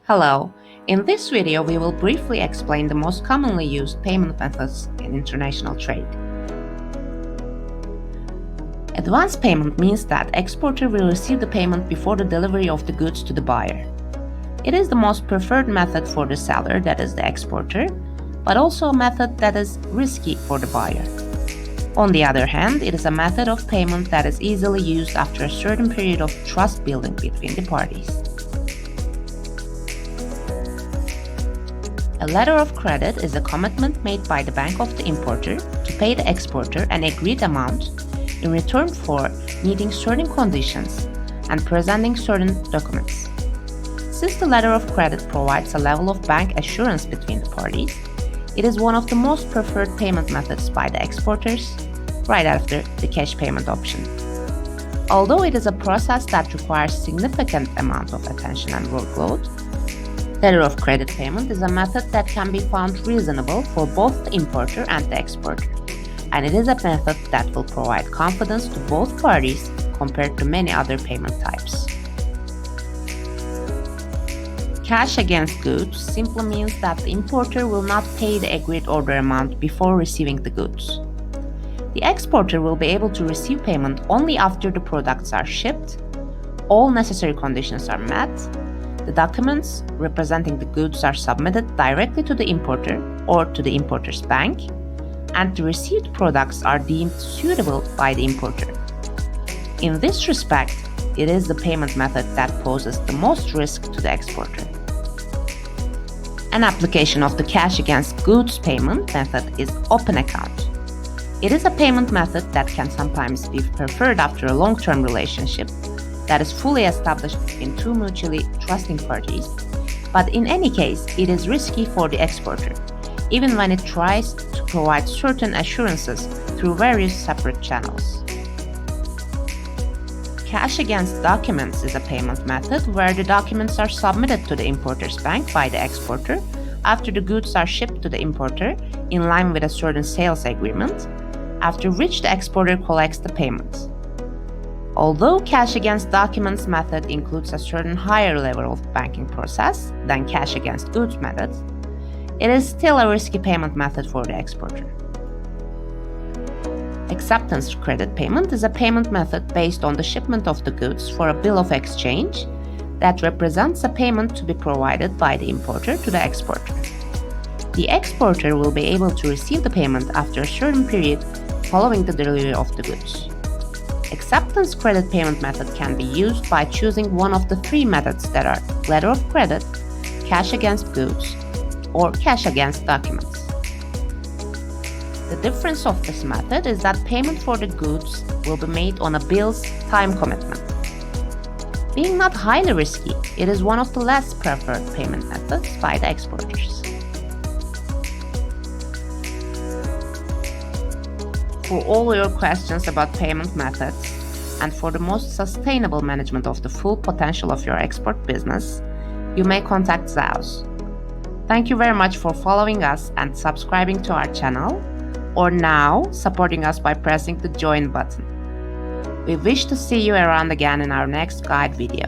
Hello. In this video, we will briefly explain the most commonly used payment methods in international trade. Advance payment means that exporter will receive the payment before the delivery of the goods to the buyer. It is the most preferred method for the seller, that is the exporter, but also a method that is risky for the buyer. On the other hand, it is a method of payment that is easily used after a certain period of trust building between the parties. A letter of credit is a commitment made by the bank of the importer to pay the exporter an agreed amount in return for meeting certain conditions and presenting certain documents. Since the letter of credit provides a level of bank assurance between the parties, it is one of the most preferred payment methods by the exporters, right after the cash payment option. Although it is a process that requires significant amount of attention and workload, letter of credit payment is a method that can be found reasonable for both the importer and the exporter, and it is a method that will provide confidence to both parties compared to many other payment types. Cash against goods simply means that the importer will not pay the agreed order amount before receiving the goods. The exporter will be able to receive payment only after the products are shipped, all necessary conditions are met, the documents representing the goods are submitted directly to the importer or to the importer's bank, and the received products are deemed suitable by the importer. In this respect, it is the payment method that poses the most risk to the exporter. An application of the cash against goods payment method is open account. It is a payment method that can sometimes be preferred after a long-term relationship that is fully established between two mutually trusting parties, but in any case, it is risky for the exporter, even when it tries to provide certain assurances through various separate channels. Cash against documents is a payment method where the documents are submitted to the importer's bank by the exporter after the goods are shipped to the importer in line with a certain sales agreement, after which the exporter collects the payment. Although cash against documents method includes a certain higher level of banking process than cash against goods method, it is still a risky payment method for the exporter. Acceptance credit payment is a payment method based on the shipment of the goods for a bill of exchange that represents a payment to be provided by the importer to the exporter. The exporter will be able to receive the payment after a certain period following the delivery of the goods. Acceptance credit payment method can be used by choosing one of the three methods that are letter of credit, cash against goods, or cash against documents. The difference of this method is that payment for the goods will be made on a bill's time commitment. Being not highly risky, it is one of the less preferred payment methods by the exporters. For all your questions about payment methods and for the most sustainable management of the full potential of your export business, you may contact Zaos. Thank you very much for following us and subscribing to our channel, or now supporting us by pressing the join button. We wish to see you around again in our next guide video.